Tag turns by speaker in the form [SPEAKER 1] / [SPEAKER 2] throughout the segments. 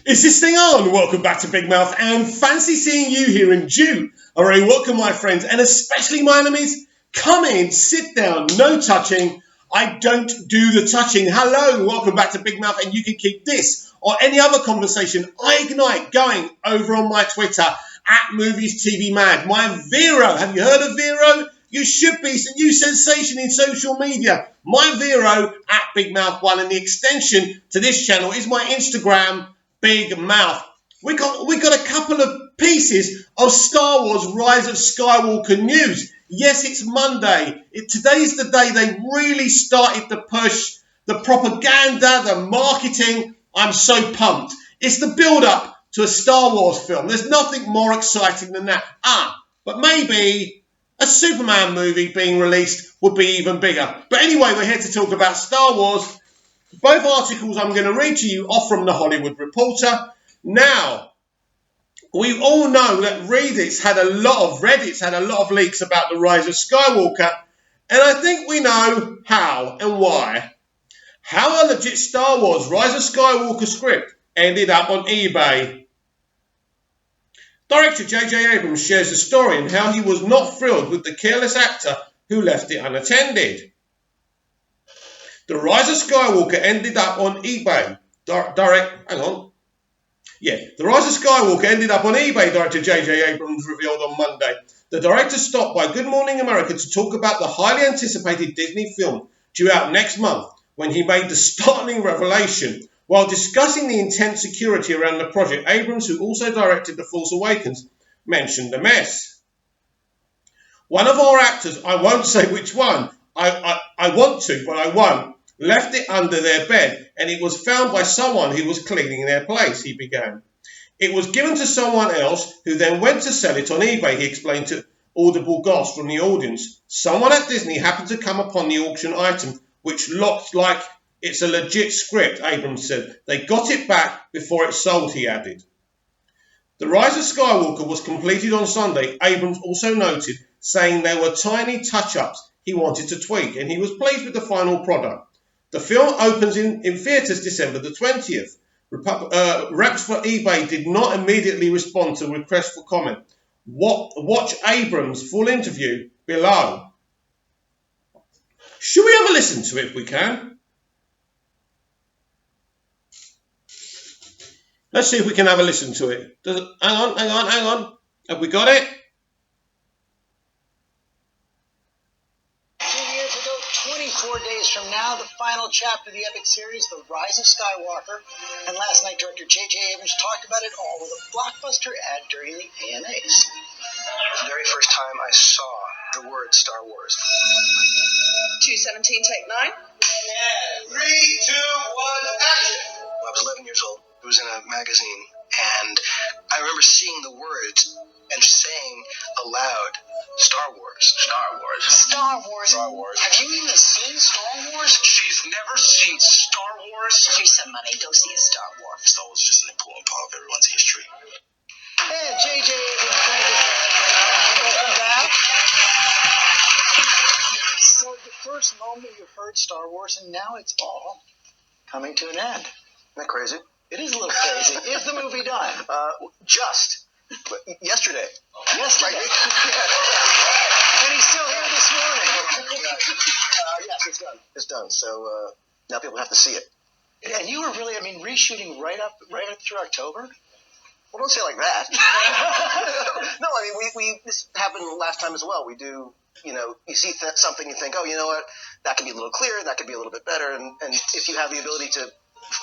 [SPEAKER 1] Is this thing on? Welcome back to Big Mouth, and fancy seeing you here in June. A very welcome, my friends, and especially my enemies. Come in, sit down, no touching. I don't do the touching. Hello, welcome back to Big Mouth, and you can keep this or any other conversation I ignite going over on my Twitter at Movies TV Mad. My Vero, have you heard of Vero? You should be. It's a new sensation in social media. My Vero at Big Mouth 1, and the extension to this channel is my Instagram, Big Mouth. We got a couple of pieces of Star Wars Rise of Skywalker news. Yes, it's Monday. Today's the day they really started to push the propaganda, the marketing. I'm so pumped. It's the build-up to a Star Wars film. There's nothing more exciting than that. But maybe a Superman movie being released would be even bigger. But anyway, we're here to talk about Star Wars. Both articles I'm going to read to you are from The Hollywood Reporter. Now, we all know that Reddit's had a lot of leaks about the Rise of Skywalker, and I think we know how and why. How a legit Star Wars Rise of Skywalker script ended up on eBay. Director J.J. Abrams shares the story and how he was not thrilled with the careless actor who left it unattended. The Rise of Skywalker ended up on eBay. The Rise of Skywalker ended up on eBay, director J.J. Abrams revealed on Monday. The director stopped by Good Morning America to talk about the highly anticipated Disney film due out next month when he made the startling revelation. While discussing the intense security around the project, Abrams, who also directed The Force Awakens, mentioned the mess. One of our actors, I won't say which one, I want to, but I won't, left it under their bed, and it was found by someone who was cleaning their place, he began. It was given to someone else who then went to sell it on eBay, he explained to audible gasps from the audience. Someone at Disney happened to come upon the auction item, which looked like it's a legit script, Abrams said. They got it back before it sold, he added. The Rise of Skywalker was completed on Sunday, Abrams also noted, saying there were tiny touch-ups he wanted to tweak, and he was pleased with the final product. The film opens in theatres December the 20th. Reps for eBay did not immediately respond to requests for comment. Watch Abrams' full interview below. Should we have a listen to it if we can? Let's see if we can have a listen to it. Hang on. Have we got it?
[SPEAKER 2] 4 days from now, the final chapter of the epic series, The Rise of Skywalker. And last night, director J.J. Abrams talked about it all with a blockbuster ad during the AMAs. The very first time I saw the word Star Wars.
[SPEAKER 3] 217, take 9.
[SPEAKER 2] 3, 2, 1, action! When I was 11 years old, it was in a magazine, and I remember seeing the words and saying aloud, Star Wars. Star Wars.
[SPEAKER 3] Star Wars.
[SPEAKER 2] Star Wars. Have you even seen Star Wars? She's never seen Star Wars.
[SPEAKER 3] Here's some money. Go see a Star Wars.
[SPEAKER 2] Star Wars is just an important part of everyone's history. And J.J. Abrams, welcome back. So the first moment you heard Star Wars, and now it's all coming to an end. Isn't that crazy? It is a little crazy. Is the movie done? Just. Yesterday. Yesterday. And he's still here this morning. Yes, it's done. It's done. So now people have to see it. And you were really, reshooting right up through October? Well, don't say it like that. No, we this happened last time as well. We do, you see something, you think, oh, you know what, that could be a little clearer, that could be a little bit better, and if you have the ability to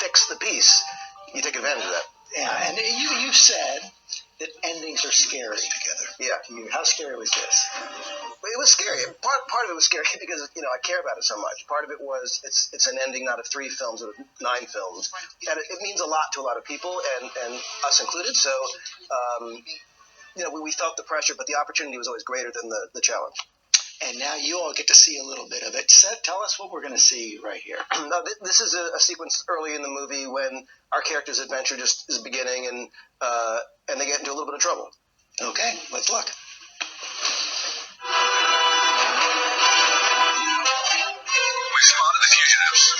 [SPEAKER 2] fix the piece, you take advantage of that. Yeah, and you said that endings are scary. Yeah. How scary was this? It was scary. Part of it was scary because I care about it so much. Part of it was it's an ending not of 3 films but of 9 films, and it means a lot to a lot of people and us included. So we felt the pressure, but the opportunity was always greater than the challenge. And now you all get to see a little bit of it. Seth, tell us what we're going to see right here. No, this is a sequence early in the movie when our character's adventure just is beginning, and they get into a little bit of trouble. Okay, let's look. We spotted the fugitives.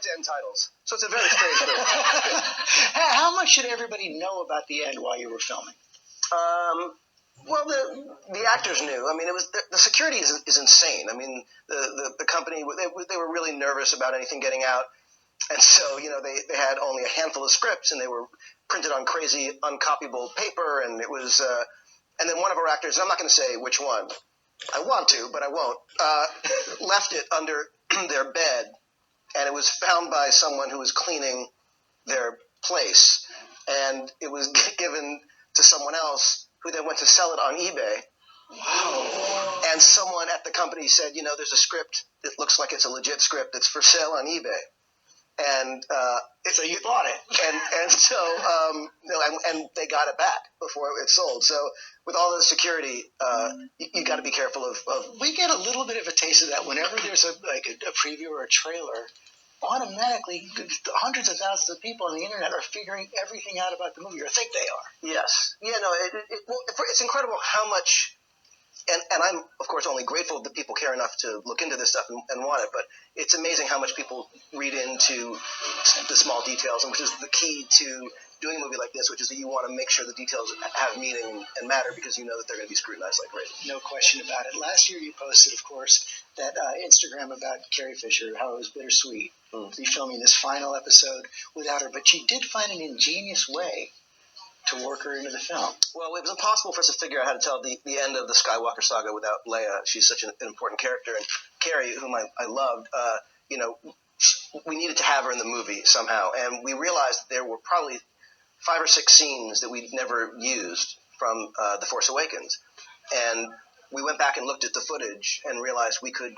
[SPEAKER 2] writes end titles. So it's a very strange movie. How much should everybody know about the end while you were filming? Well, the actors knew. I mean, it was the security is insane. I mean, the company, they were really nervous about anything getting out. And so, they had only a handful of scripts, and they were printed on crazy, uncopyable paper. And it was, and then one of our actors, and I'm not going to say which one, I want to, but I won't, left it under their bed, and it was found by someone who was cleaning their place. And it was given to someone else who then went to sell it on eBay. Wow. And someone at the company said, there's a script. It looks like it's a legit script. It's for sale on eBay. And so you bought it, and so and they got it back before it sold. So with all the security, you got to be careful of. We get a little bit of a taste of that whenever there's a preview or a trailer. Automatically, hundreds of thousands of people on the internet are figuring everything out about the movie, or think they are. Yes, it's incredible how much. And I'm, of course, only grateful that people care enough to look into this stuff and want it, but it's amazing how much people read into the small details, and which is the key to doing a movie like this, which is that you want to make sure the details have meaning and matter because you know that they're going to be scrutinized like crazy. No question about it. Last year you posted, of course, that Instagram about Carrie Fisher, how it was bittersweet to be filming this final episode without her, but you did find an ingenious way to work her into the film. Well, it was impossible for us to figure out how to tell the end of the Skywalker saga without Leia. She's such an important character. And Carrie, whom I loved, we needed to have her in the movie somehow. And we realized that there were probably 5 or 6 scenes that we'd never used from The Force Awakens. And we went back and looked at the footage and realized we could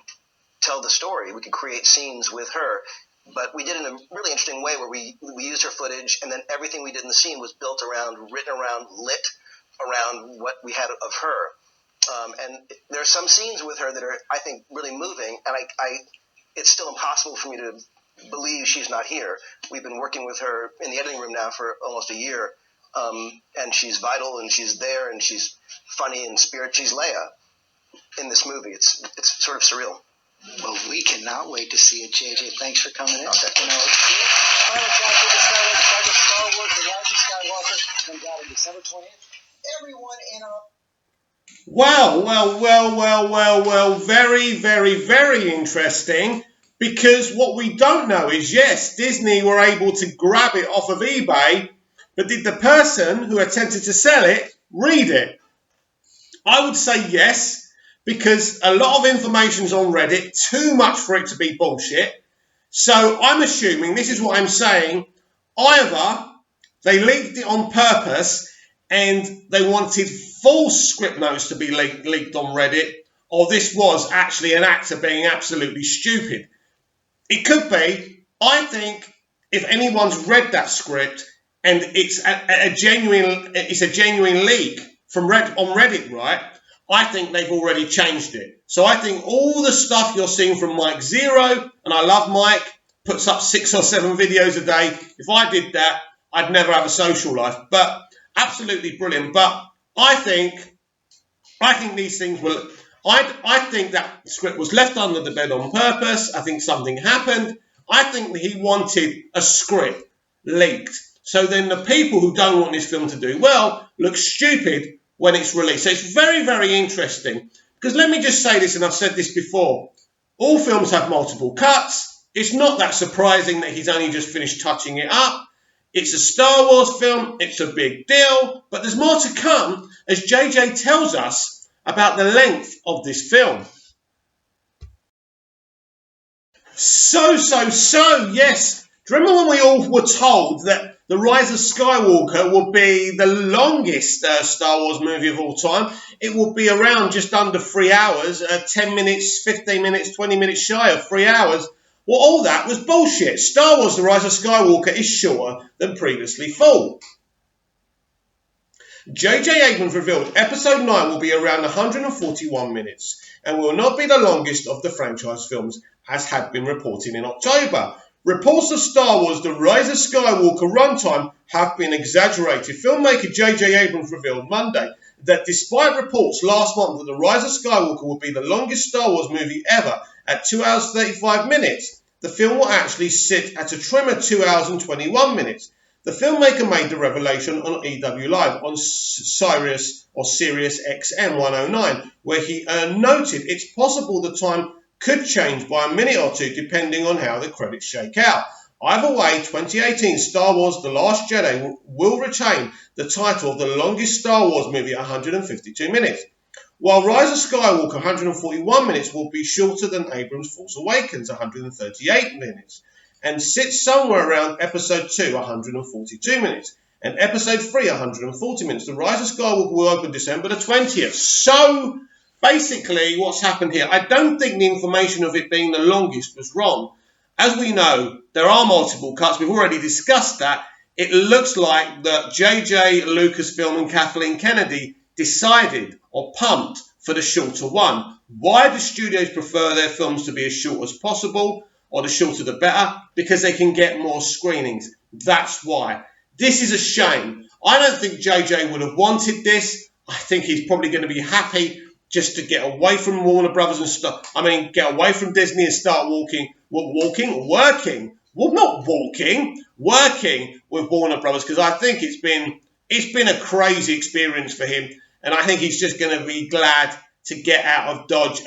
[SPEAKER 2] tell the story. We could create scenes with her. But we did it in a really interesting way where we used her footage, and then everything we did in the scene was built around, written around, lit around what we had of her. And there are some scenes with her that are, I think, really moving, and it's still impossible for me to believe she's not here. We've been working with her in the editing room now for almost a year, and she's vital, and she's there, and she's funny and spirit. She's Leia in this movie. It's sort of surreal. Well, we cannot wait to see it, JJ. Thanks for coming in. Okay. Final chapter of the Skywalker, Star Wars: The Rise of Skywalker, comes out on December 20th. Everyone in our...
[SPEAKER 1] Well. Very, very, very interesting. Because what we don't know is, yes, Disney were able to grab it off of eBay, but did the person who attempted to sell it read it? I would say yes. Because a lot of information's on Reddit, too much for it to be bullshit. So I'm assuming, this is what I'm saying, either they leaked it on purpose and they wanted false script notes to be leaked on Reddit, or this was actually an actor being absolutely stupid. It could be. I think if anyone's read that script and it's a genuine leak from on Reddit, right? I think they've already changed it. So I think all the stuff you're seeing from Mike Zero, and I love Mike, puts up 6 or 7 videos a day. If I did that, I'd never have a social life. But absolutely brilliant. But I think these things will... I think that script was left under the bed on purpose. I think something happened. I think that he wanted a script leaked. So then the people who don't want this film to do well look stupid when it's released. So it's very, very interesting. Because let me just say this, and I've said this before. All films have multiple cuts. It's not that surprising that he's only just finished touching it up. It's a Star Wars film. It's a big deal. But there's more to come, as JJ tells us about the length of this film. So, yes. Do you remember when we all were told that The Rise of Skywalker will be the longest Star Wars movie of all time? It will be around just under 3 hours, 10 minutes, 15 minutes, 20 minutes shy of 3 hours. Well, all that was bullshit. Star Wars The Rise of Skywalker is shorter than previously thought. J.J. Abrams revealed Episode 9 will be around 141 minutes and will not be the longest of the franchise films, as had been reported in October. Reports of Star Wars The Rise of Skywalker runtime have been exaggerated. Filmmaker J.J. Abrams revealed Monday that despite reports last month that The Rise of Skywalker will be the longest Star Wars movie ever at 2 hours 35 minutes, the film will actually sit at a trimmer 2 hours and 21 minutes. The filmmaker made the revelation on EW Live on Sirius XM 109, where he noted it's possible the time could change by a minute or two depending on how the credits shake out. Either way, 2018 Star Wars The Last Jedi will retain the title of the longest Star Wars movie at 152 minutes, while Rise of Skywalker 141 minutes will be shorter than Abrams' Force Awakens 138 minutes, and sits somewhere around Episode 2 142 minutes, and Episode 3 140 minutes. The Rise of Skywalker will open December the 20th. So, basically, what's happened here, I don't think the information of it being the longest was wrong. As we know, there are multiple cuts. We've already discussed that. It looks like that J.J. Lucasfilm and Kathleen Kennedy decided or pumped for the shorter one. Why do studios prefer their films to be as short as possible, or the shorter the better? Because they can get more screenings. That's why. This is a shame. I don't think JJ would have wanted this. I think he's probably going to be happy just to get away from Warner Brothers and get away from Disney and start working with Warner Brothers, because I think it's been a crazy experience for him, and I think he's just going to be glad to get out of Dodge.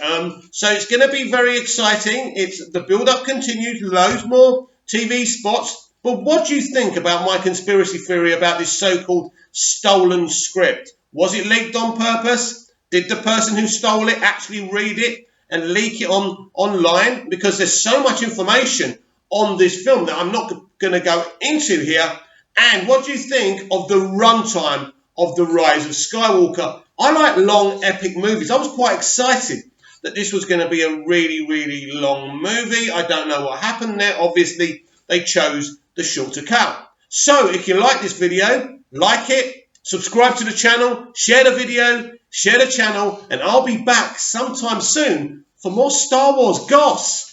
[SPEAKER 1] So it's going to be very exciting. The build-up continues, loads more TV spots. But what do you think about my conspiracy theory about this so-called stolen script? Was it leaked on purpose? Did the person who stole it actually read it and leak it online? Because there's so much information on this film that I'm not going to go into here. And what do you think of the runtime of The Rise of Skywalker? I like long, epic movies. I was quite excited that this was going to be a really, really long movie. I don't know what happened there. Obviously, they chose the shorter cut. So, if you like this video, like it, subscribe to the channel, share the video, share the channel, and I'll be back sometime soon for more Star Wars goss.